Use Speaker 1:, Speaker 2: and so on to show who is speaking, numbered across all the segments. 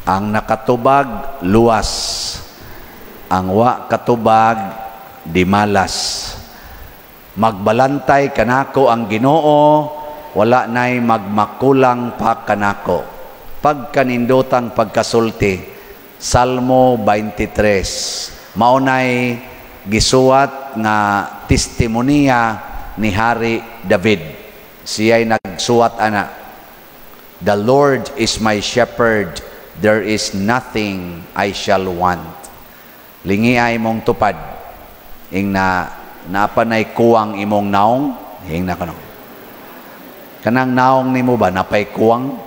Speaker 1: Ang nakatubag luwas, ang wa katubag di malas. Magbalantay kanako ang Ginoo, wala nay magmakulang pa kanako. Pagkanindotang pagkasulti, Salmo 23. Maunay gisuwat nga testimonya ni Hari David. Siya'y nagsuwat ana, "The Lord is my shepherd, there is nothing I shall want." Lingi ay mong tupad, ing na napanay kuwang imong naong, ing na kanong. Kanang naong nimo ba napay kuwang?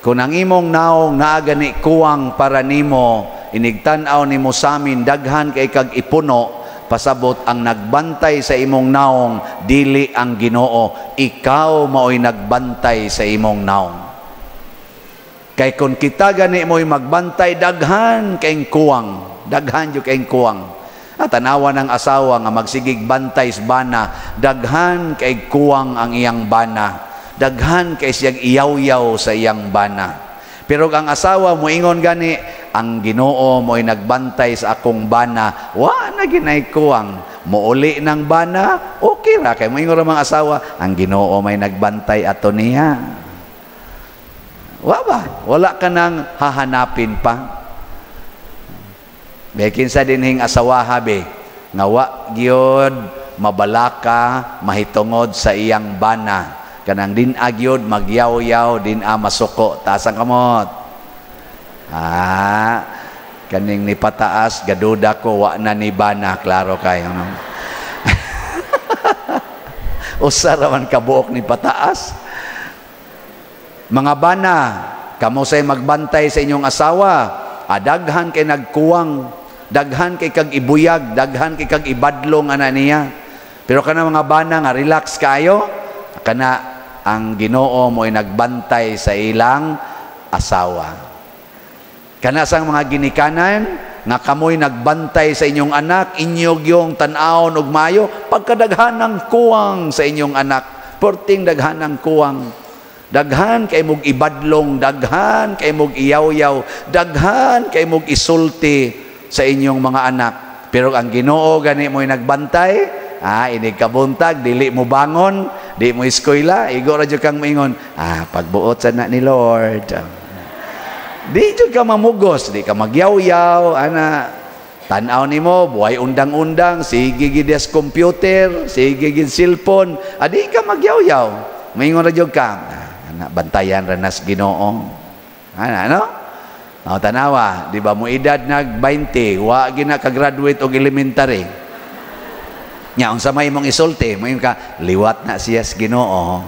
Speaker 1: Kung ang imong naong naagani kuwang para nimo, inigtan-aw nimo samin daghan kay kag ipuno, pasabot ang nagbantay sa imong naong dili ang Ginoo, ikaw mao'y nagbantay sa imong naong. Kay kung kita gani mo'y magbantay, daghan kayong kuwang, daghan yung kayong kuwang. At tanawa ng asawa nga magsigig bantay sa bana, daghan kay kuwang ang iyang bana, daghan kay siyang iyaw-yaw sa iyang bana. Pero ang asawa mo ingon gani, ang Ginoo mo'y nagbantay sa akong bana, wa na ginay kuwang, muuli ng bana, okay ra. Kay mo ingon ra mga asawa, ang Ginoo may nagbantay ato niya. Wala ka nang hahanapin pa. Bekin sa dinhing asawa habe, nga wa gyud mabalaka mahitungod sa iyang bana. Kanang din agyod magyaw-yaw din masuko. Tasang kamot. Kaning ni pataas gaduda ko wa na ni bana, klaro kayo no. Usa ra man kabuok ni pataas. Mga bana, kamo say magbantay sa inyong asawa, daghan kay nagkuwang, daghan kay kag ibuyag, daghan kay kag ibadlong ana niya. Pero kana mga bana nga relax kayo, kana ang Ginoo mo'y nagbantay sa ilang asawa. Kana sang mga ginikanan nga kamoy nagbantay sa inyong anak, inyog yung tan-awon ug mayo, pagkadaghan ng kuwang sa inyong anak, porting daghan ng kuwang. Daghan kay mog ibadlong, daghan kay mog iyaw-yaw, daghan kay mog isulti sa inyong mga anak. Pero ang Ginoo gani mo'y nagbantay, inig kabuntag, dili mo bangon, di mo eskwela, igo ra jud kang moingon, pagbuot sa na ni Lord. Di jud ka mamugos, di ka magyaw-yaw, tan-aw nimo, buhay undang-undang, sige gid sa computer, sige gid cellphone, di ka magyaw-yaw. Moingon ra jud ka, bantayan ra nas Ginoo. Ano? Tanawa, di ba mo edad nag 20, wa gina ka graduate og elementary. Nya unsa may imong isulti, mo ka liwat na siya sa Ginoo.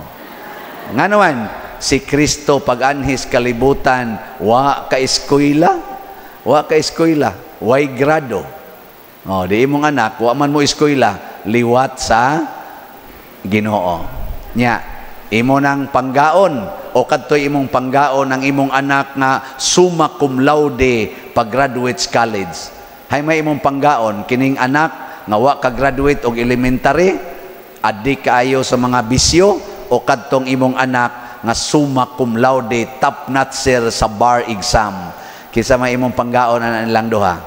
Speaker 1: Nga naman si Kristo pag-anhis kalibutan, wa ka eskwela, way grado. Di imong anak wa man mo eskwela, liwat sa Ginoo. Nya imo nang panggaon o kadtoy imong panggaon ang imong anak nga summa cum laude pag graduate college. Hay may imong panggaon kining anak nga wa ka graduate og elementary, addi kaayo sa mga bisyo, o kadtong imong anak nga summa cum laude top notcher sa bar exam. Kisa may imong panggaon na nilang duha.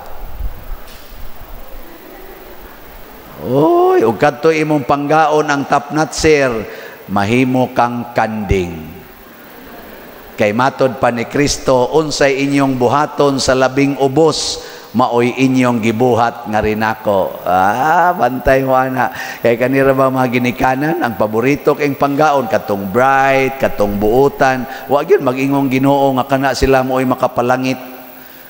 Speaker 1: Oy, og kadto imong panggaon ang top notcher, mahimo kang kanding. Kay matod pa ni Kristo, unsay inyong buhaton sa labing ubos, maoy inyong gibuhat nga rin ako. Bantay mo ana. Kay kanira ba mga ginikanan, ang paborito kayong panggaon, katong bright, katong buutan, wag yun mag-ingong Ginoo nga kana sila mo'y makapalangit.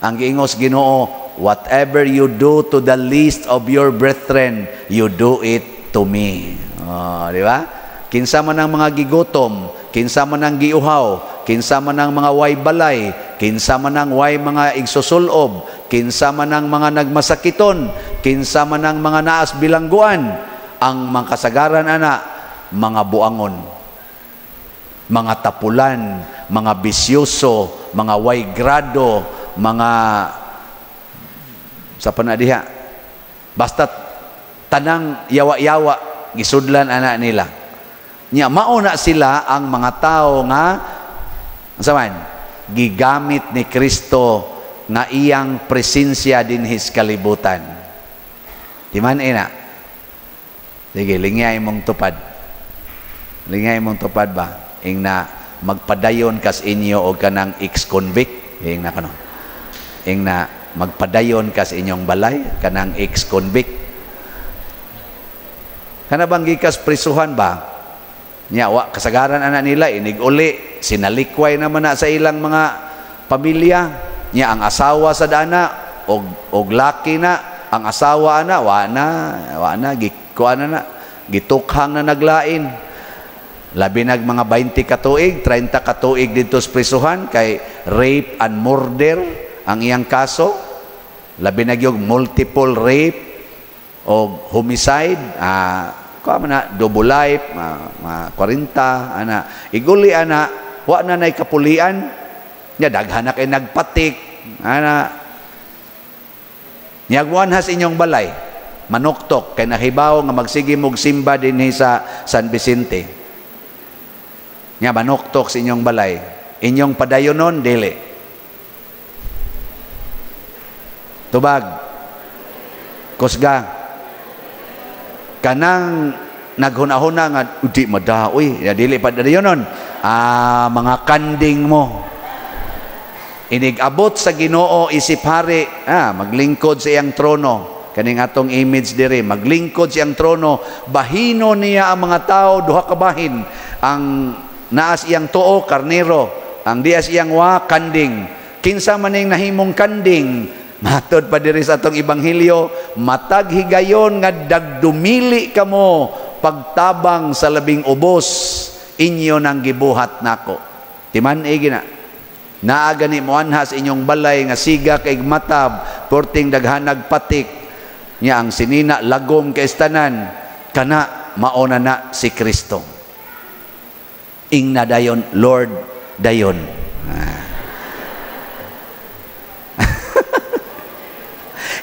Speaker 1: Ang giingos Ginoo, whatever you do to the least of your brethren, you do it to me. Di ba? Kinsa man ang mga gigutom, kinsa man ang giuhaw, kinsa man ang mga way balay, kinsa man ang way mga igsusulob, kinsa man ang mga nagmasakiton, kinsa man ang mga naas bilangguan, ang mga kasagaran ana, mga buangon, mga tapulan, mga bisyoso, mga way grado, mga sa panadiha, basta tanang yawa-yawa gisudlan ana nila. Nya mauna sila ang mga tao nga saman gigamit ni Kristo nga iyang presensya dinhis kalibutan. Di man ina? Sige, lingay mong tupad. Lingay mong tupad ba? Ing na magpadayon kas inyo o kanang ex-convict. Ing na kano? Ing na magpadayon kas inyong balay, kanang ex-convict. Kana bang gikas prisuhan ba? Nya wa kasagaran ana nila inig uli, sinalikway naman na sa ilang mga pamilya. Nya ang asawa sa dana og laki na, ang asawa na wa na gikuan na gitukhang na naglain. Labi nag mga 20 katuig, 30 katuig dito sa prisuhan kay rape and murder ang iyang kaso. Labi nag yung multiple rape o homicide, na double life, 40 ana. Iguli ana, wa na nay kapulian. Nya daghan na kay nagpatik ana. Niyagwan has inyong balay, manuktok kay nahibaw nga magsige mog simba dinhi sa San Vicente. Nya manuktok sa inyong balay, inyong padayonon dili. Tubag. Kusga. Kanang naghuna-huna nga udi madaoy ya dili pa dayonon mga kanding mo inig-abot sa Ginoo isip hari maglingkod sa iyang trono kaning atong image diri maglingkod sa iyang trono bahino niya ang mga tao duha ka bahin ang naas iyang tuo karnero ang dias iyang wa kanding kinsa maning nahimong kanding. Matod pa diri sa atong ebanghelyo, matag higayon nga dagdumili kamo pagtabang sa labing ubos inyo nang gibuhat nako. Timan gina. Naa gani moanhas inyong balay nga siga kay matab, porting daghanag patik. Nya ang sinina lagom kay istanan kana maona na si Kristo. Ing na dayon Lord dayon.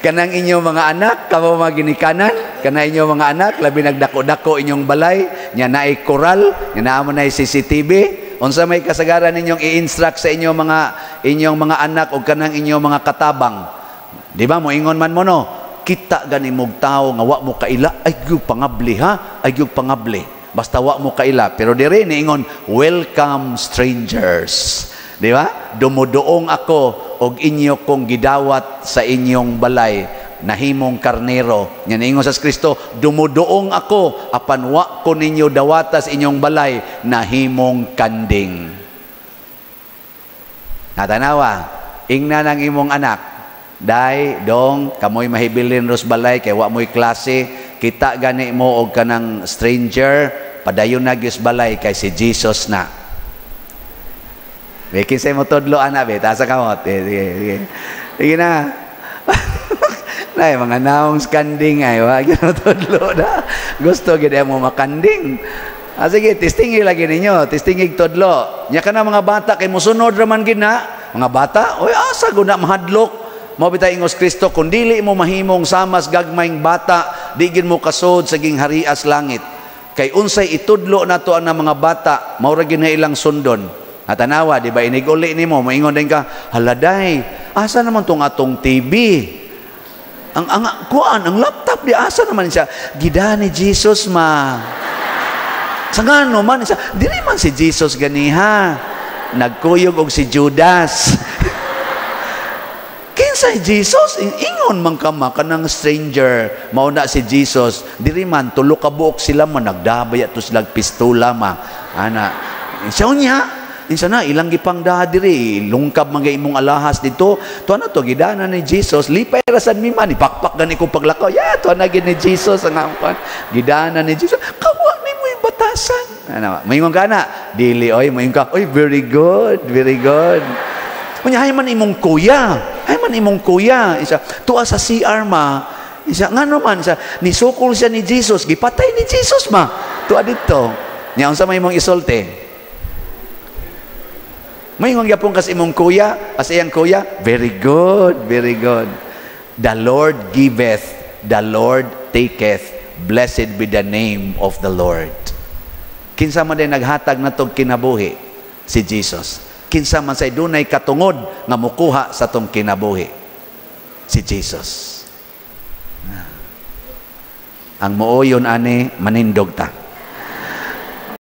Speaker 1: Kanang inyong mga anak, kamo mga ginikanan, kanang inyong mga anak, labi nagdako-dako inyong balay, nya naay koral, nya naamo na CCTV, unsa may kasagaran ninyong i-instruct sa inyong mga anak o kanang inyong mga katabang. Di ba, moingon man mo no, kita gani mog tao nga wa mo kaila, ay gyud pangabli ha, ay gyud pangabli. Basta wa mo kaila, pero diri niingon, welcome strangers. Di ba? Dumuduong ako og inyo kong gidawat sa inyong balay nahimong karnero. Nya niingon sa Kristo, dumuduong ako apan wa ko ninyo dawata sa inyong balay nahimong kanding. Natanawa, ingna nang imong anak, day dong kamoy mahibilin ros balay kay wa moy klase, kita gani mo og kanang stranger, padayon na gyud balay kay si Jesus na. Bekin saya mo todlo ana be tasa kamot. Sige na. Nay mga naong skanding ay wa gyud todlo na. Gusto gid mo makanding. Sige, testingi lagi ninyo, testingig todlo. Nya kana mga bata kay mosunod ra man gid na. Mga bata, oy asa gud na mahadlok. Mao bitay ingos Kristo kun dili mo mahimong samas gagmayng bata, di gid mo kasod sa ging harias langit. Kay unsay itudlo nato ang mga bata, mao ra gid na ilang sundon. Atanawa, di ba iniguli ni mo, maingon din ka, haladay, asa naman tong atong TV? Ang laptop di asa naman siya? Gida ni Jesus ma. Sa ngano man siya, dili man si Jesus ganiha. Nagkuyog og si Judas. Kinsay Jesus? Ingon man ka kanang stranger, mao na si Jesus. Dili man tulo ka buok sila man nagdabay ato sila pistola ma. Ana. Siya niya insa na ilang gipang diri lungkab mga imong alahas dito to ano to gidana ni Jesus lipay ra sad mi man ipakpak gani ko paglakaw to na gid ni Jesus ang ampan gidana ni Jesus kawa ni mo yung batasan ano moingon ka na dili oy moingon ka oy very good unya hay man imong kuya isa tuwa sa CR ma isa ngano man isa nisukol siya ni Jesus gipatay ni Jesus ma tuwa dito nya unsa may imong isulti. May gyapon kas imong kuya, as iyang kuya, very good. The Lord giveth, the Lord taketh. Blessed be the name of the Lord. Kinsa man din naghatag natong kinabuhi? Si Jesus. kinsa man say dunay katungod nga mukuha sa tong kinabuhi, si Jesus. Ang mooyon ani manindog ta.